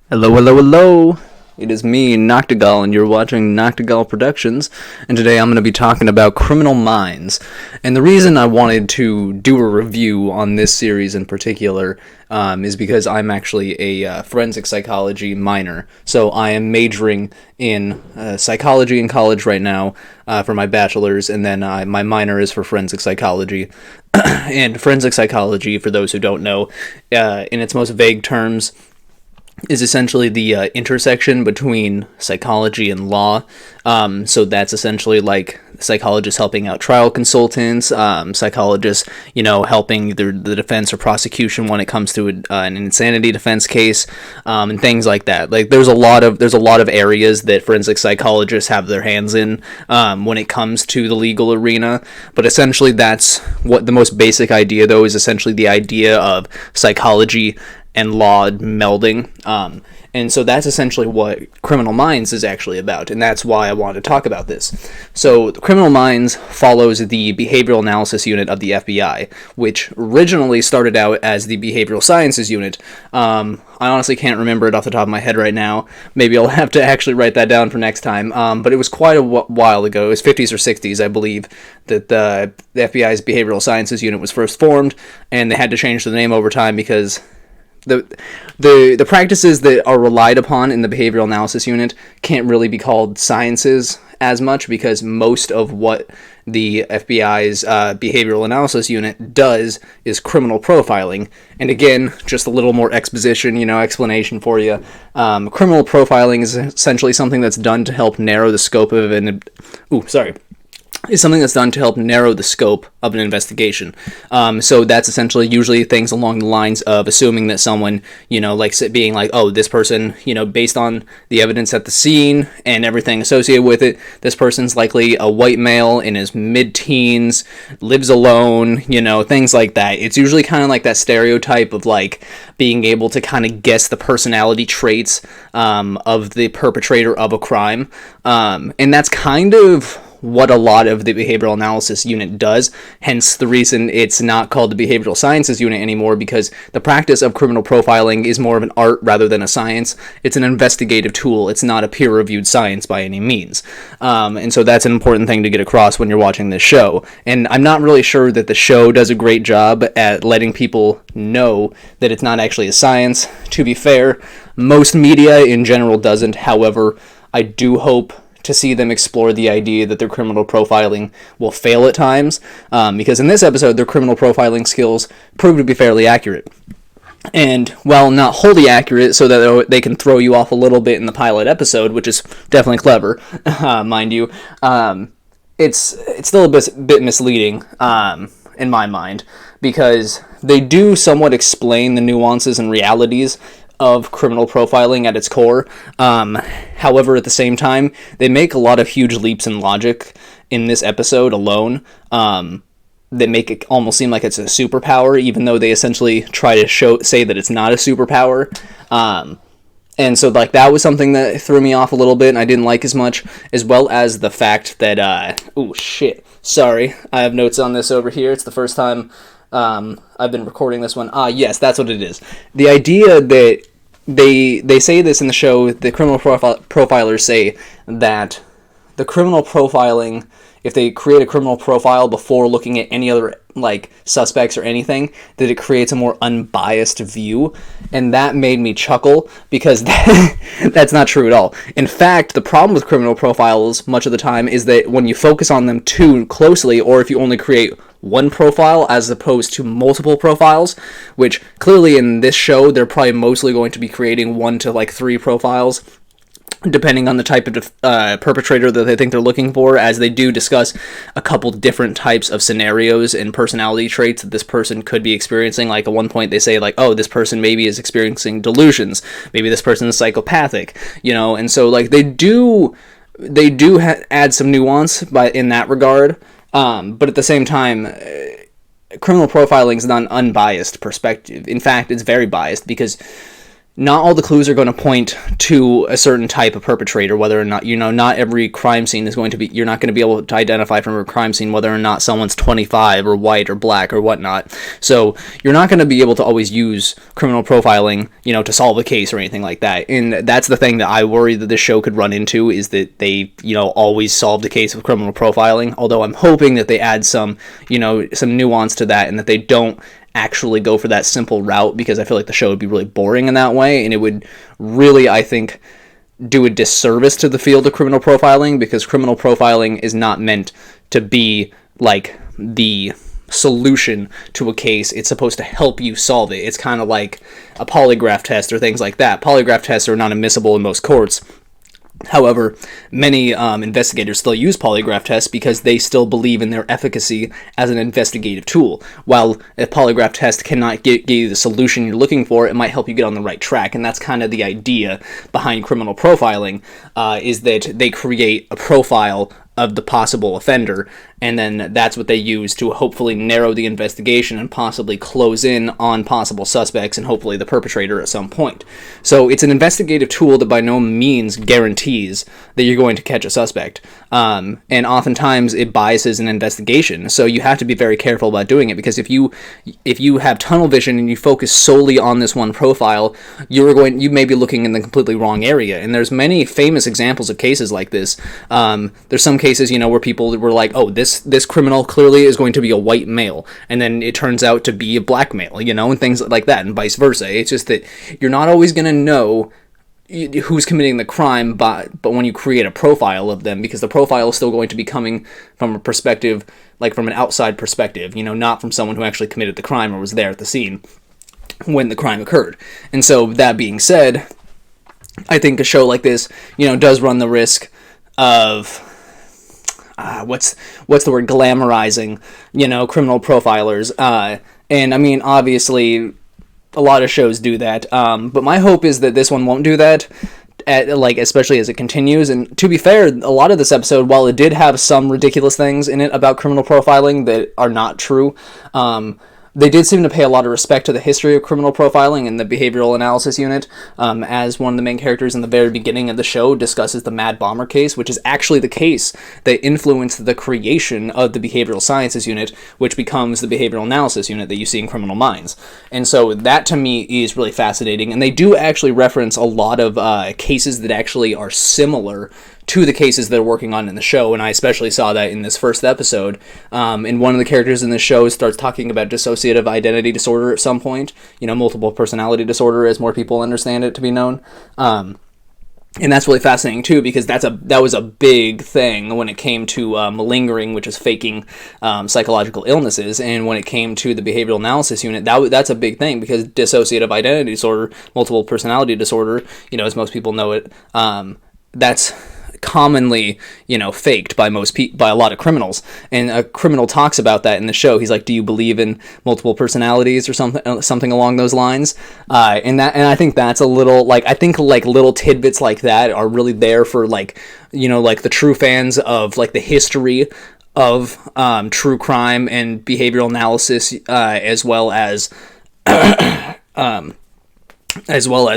Hello, hello, hello! It is me, Noctigal, and you're watching Noctigal Productions, and today I'm going to be talking about Criminal Minds. And the reason I wanted to do a review on this series in particular is because I'm actually a forensic psychology minor. So I am majoring in psychology in college right now for my bachelor's, and then my minor is for forensic psychology. And forensic psychology, for those who don't know, in its most vague terms, is essentially the intersection between psychology and law. So that's essentially like psychologists helping out trial consultants, psychologists, helping either the defense or prosecution when it comes to an insanity defense case, and things like that. Like there's a lot of areas that forensic psychologists have their hands in when it comes to the legal arena. But essentially, that's what the most basic idea, though, is essentially the idea of psychology and law melding. And so that's essentially what Criminal Minds is actually about, and that's why I wanted to talk about this. So Criminal Minds follows the Behavioral Analysis Unit of the FBI, which originally started out as the Behavioral Sciences Unit. I honestly can't remember it off the top of my head right now. Maybe I'll have to actually write that down for next time. But it was quite a while ago. It was 50s or 60s, I believe, that the FBI's Behavioral Sciences Unit was first formed, and they had to change the name over time because the practices that are relied upon in the behavioral analysis unit can't really be called sciences as much, because most of what the FBI's behavioral analysis unit does is criminal profiling. And again, just a little more explanation for you. Criminal profiling is essentially something that's done to help narrow the scope of an investigation. So that's essentially usually things along the lines of assuming that someone, being like, oh, this person, based on the evidence at the scene and everything associated with it, this person's likely a white male in his mid-teens, lives alone, things like that. It's usually kind of like that stereotype of like being able to kind of guess the personality traits of the perpetrator of a crime. And that's kind of what a lot of the behavioral analysis unit does, hence the reason it's not called the behavioral sciences unit anymore, because the practice of criminal profiling is more of an art rather than a science. It's an investigative tool. It's not a peer-reviewed science by any means. And so that's an important thing to get across when you're watching this show. And I'm not really sure that the show does a great job at letting people know that it's not actually a science. To be fair, most media in general doesn't. However, I do hope to see them explore the idea that their criminal profiling will fail at times, because in this episode, their criminal profiling skills prove to be fairly accurate. And, while not wholly accurate, so that they can throw you off a little bit in the pilot episode, which is definitely clever, mind you, it's still a bit misleading, in my mind, because they do somewhat explain the nuances and realities of criminal profiling at its core. However, at the same time, they make a lot of huge leaps in logic in this episode alone that make it almost seem like it's a superpower, even though they essentially try to say that it's not a superpower. And so, that was something that threw me off a little bit, and I didn't like as much, as well as the fact that, sorry, I have notes on this over here. It's the first time I've been recording this one. Yes, that's what it is. The idea that they say this in the show, the criminal profilers say that the criminal profiling, if they create a criminal profile before looking at any other suspects or anything, that it creates a more unbiased view. And that made me chuckle, because that's not true at all. In fact, the problem with criminal profiles much of the time is that when you focus on them too closely, or if you only create one profile as opposed to multiple profiles, which clearly in this show they're probably mostly going to be creating 1 to 3 profiles, depending on the type of perpetrator that they think they're looking for, as they do discuss a couple different types of scenarios and personality traits that this person could be experiencing. At one point they say, oh, this person maybe is experiencing delusions, maybe this person is psychopathic, and so they do add some nuance in that regard. But at the same time, criminal profiling is not an unbiased perspective. In fact, it's very biased, because not all the clues are going to point to a certain type of perpetrator, whether or not, not every crime scene is going to be, you're not going to be able to identify from a crime scene whether or not someone's 25 or white or black or whatnot. So you're not going to be able to always use criminal profiling, to solve a case or anything like that. And that's the thing that I worry that this show could run into, is that they, always solve the case with criminal profiling. Although I'm hoping that they add some nuance to that, and that they don't actually go for that simple route, because I feel like the show would be really boring in that way, and it would really, I think, do a disservice to the field of criminal profiling, because criminal profiling is not meant to be like the solution to a case. It's supposed to help you solve it. It's kind of like a polygraph test or things like that. Polygraph tests are not admissible in most courts. However, many investigators still use polygraph tests because they still believe in their efficacy as an investigative tool. While a polygraph test cannot get you the solution you're looking for, it might help you get on the right track, and that's kind of the idea behind criminal profiling, is that they create a profile of the possible offender, and then that's what they use to hopefully narrow the investigation and possibly close in on possible suspects and hopefully the perpetrator at some point. So it's an investigative tool that by no means guarantees that you're going to catch a suspect, and oftentimes it biases an investigation. So you have to be very careful about doing it, because if you have tunnel vision and you focus solely on this one profile, you may be looking in the completely wrong area. And there's many famous examples of cases like this. There's some cases, where people were like, oh, this criminal clearly is going to be a white male, and then it turns out to be a black male, and things like that, and vice versa. It's just that you're not always going to know who's committing the crime, but when you create a profile of them, because the profile is still going to be coming from a perspective, like from an outside perspective, not from someone who actually committed the crime or was there at the scene when the crime occurred. And so, that being said, I think a show like this, does run the risk of what's the word, glamorizing, criminal profilers, and I mean, obviously a lot of shows do that, but my hope is that this one won't do that, especially as it continues. And to be fair, a lot of this episode, while it did have some ridiculous things in it about criminal profiling that are not true, they did seem to pay a lot of respect to the history of criminal profiling and the behavioral analysis unit, as one of the main characters in the very beginning of the show discusses the Mad Bomber case, which is actually the case that influenced the creation of the behavioral sciences unit, which becomes the behavioral analysis unit that you see in Criminal Minds. And so that, to me, is really fascinating, and they do actually reference a lot of cases that actually are similar to the cases they're working on in the show, and I especially saw that in this first episode. And one of the characters in the show starts talking about dissociative identity disorder at some point, multiple personality disorder, as more people understand it to be known. And that's really fascinating too, because that was a big thing when it came to malingering, which is faking psychological illnesses. And when it came to the behavioral analysis unit, that's a big thing, because dissociative identity disorder, multiple personality disorder, as most people know it, that's commonly, faked by by a lot of criminals. And a criminal talks about that in the show. He's like, "Do you believe in multiple personalities," or something along those lines? And I think that's a little, I think little tidbits like that are really there for the true fans of the history of true crime and behavioral analysis, as well as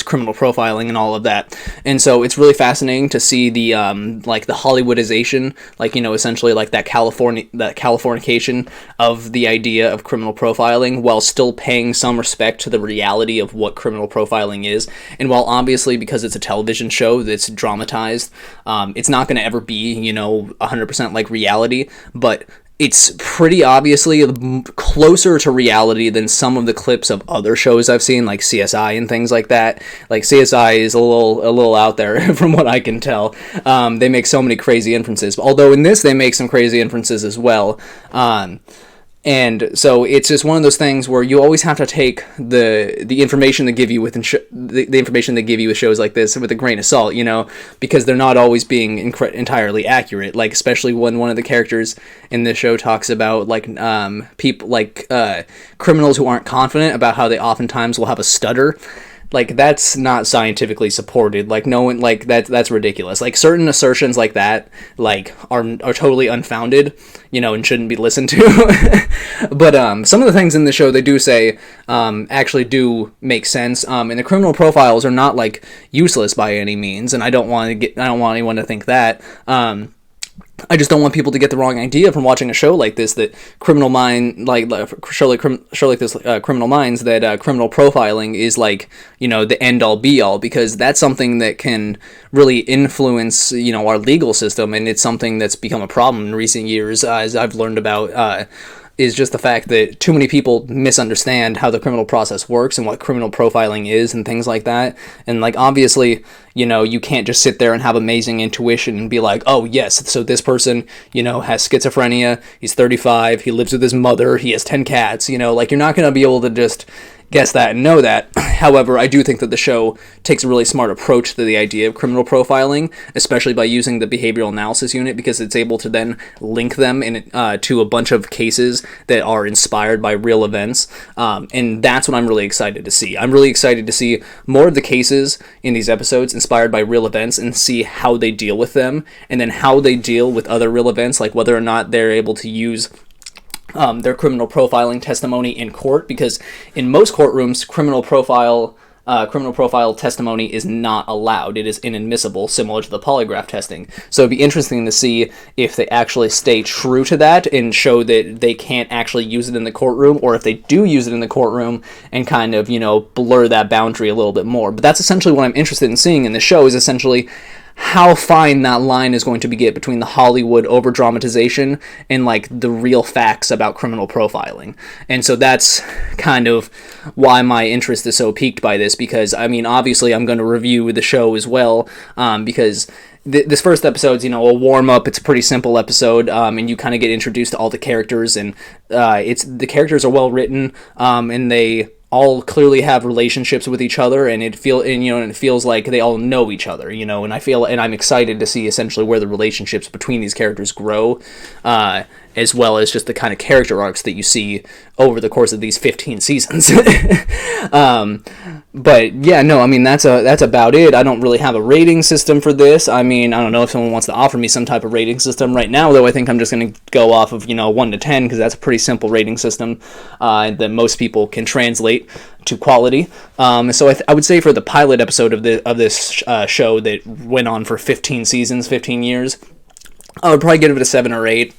criminal profiling and all of that. And so it's really fascinating to see the the Hollywoodization, essentially that Californication of the idea of criminal profiling, while still paying some respect to the reality of what criminal profiling is. And while obviously, because it's a television show that's dramatized, it's not going to ever be 100% like reality, but it's pretty obviously closer to reality than some of the clips of other shows I've seen, like CSI and things like that. CSI is a little out there from what I can tell. They make so many crazy inferences, although in this they make some crazy inferences as well. And so it's just one of those things where you always have to take the information they give you the information they give you with shows like this with a grain of salt, because they're not always being entirely accurate. Especially when one of the characters in this show talks about people criminals who aren't confident, about how they oftentimes will have a stutter. like, that's not scientifically supported. Like, no one, like, that's ridiculous. Like, certain assertions like that, like, are totally unfounded, and shouldn't be listened to. But some of the things in the show they do say actually do make sense. And the criminal profiles are not, like, useless by any means, and I don't want anyone to think that. I just don't want people to get the wrong idea from watching a show like this, that Criminal Minds, Criminal Minds, that criminal profiling is, like, the end-all be-all, because that's something that can really influence, our legal system, and it's something that's become a problem in recent years, as I've learned about, is just the fact that too many people misunderstand how the criminal process works and what criminal profiling is and things like that. And, like, obviously, you can't just sit there and have amazing intuition and be like, oh, yes, so this person, has schizophrenia, he's 35, he lives with his mother, he has 10 cats, like, you're not going to be able to just guess that and know that. However, I do think that the show takes a really smart approach to the idea of criminal profiling, especially by using the behavioral analysis unit, because it's able to then link them to a bunch of cases that are inspired by real events, and that's what I'm really excited to see. I'm really excited to see more of the cases in these episodes inspired by real events and see how they deal with them, and then how they deal with other real events, like whether or not they're able to use their criminal profiling testimony in court, because in most courtrooms, criminal profile testimony is not allowed. It is inadmissible, similar to the polygraph testing. So it'd be interesting to see if they actually stay true to that and show that they can't actually use it in the courtroom, or if they do use it in the courtroom and kind of, blur that boundary a little bit more. But that's essentially what I'm interested in seeing in the show, is essentially how fine that line is going to be between the Hollywood over-dramatization and, like, the real facts about criminal profiling. And so that's kind of why my interest is so piqued by this, because, I mean, obviously I'm going to review the show as well, because this first episode's, a warm-up. It's a pretty simple episode, and you kind of get introduced to all the characters, and the characters are well-written, and they all clearly have relationships with each other, and it feels like they all know each other, and I'm excited to see essentially where the relationships between these characters grow, as well as just the kind of character arcs that you see over the course of these 15 seasons. But yeah, no, I mean, that's about it. I don't really have a rating system for this. I mean, I don't know if someone wants to offer me some type of rating system right now, though. I think I'm just going to go off of 1 to 10, because that's a pretty simple rating system that most people can translate to quality. So I would say for the pilot episode of this show that went on for 15 seasons, 15 years, I would probably give it a 7 or 8.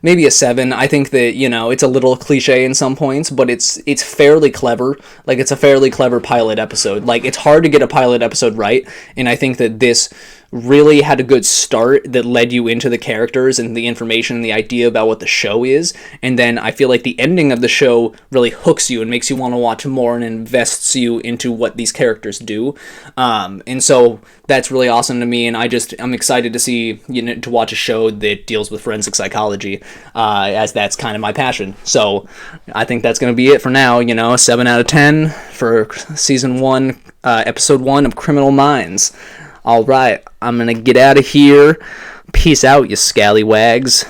Maybe a 7. I think that, it's a little cliche in some points, but it's fairly clever. Like, it's a fairly clever pilot episode. Like, it's hard to get a pilot episode right, and I think that this really had a good start that led you into the characters and the information and the idea about what the show is, and then I feel like the ending of the show really hooks you and makes you want to watch more and invests you into what these characters do, and so that's really awesome to me, and I'm excited to see, to watch a show that deals with forensic psychology, as that's kind of my passion. So I think that's going to be it for now. 7 out of 10 for season 1, episode 1 of Criminal Minds. All right, I'm going to get out of here. Peace out, you scallywags.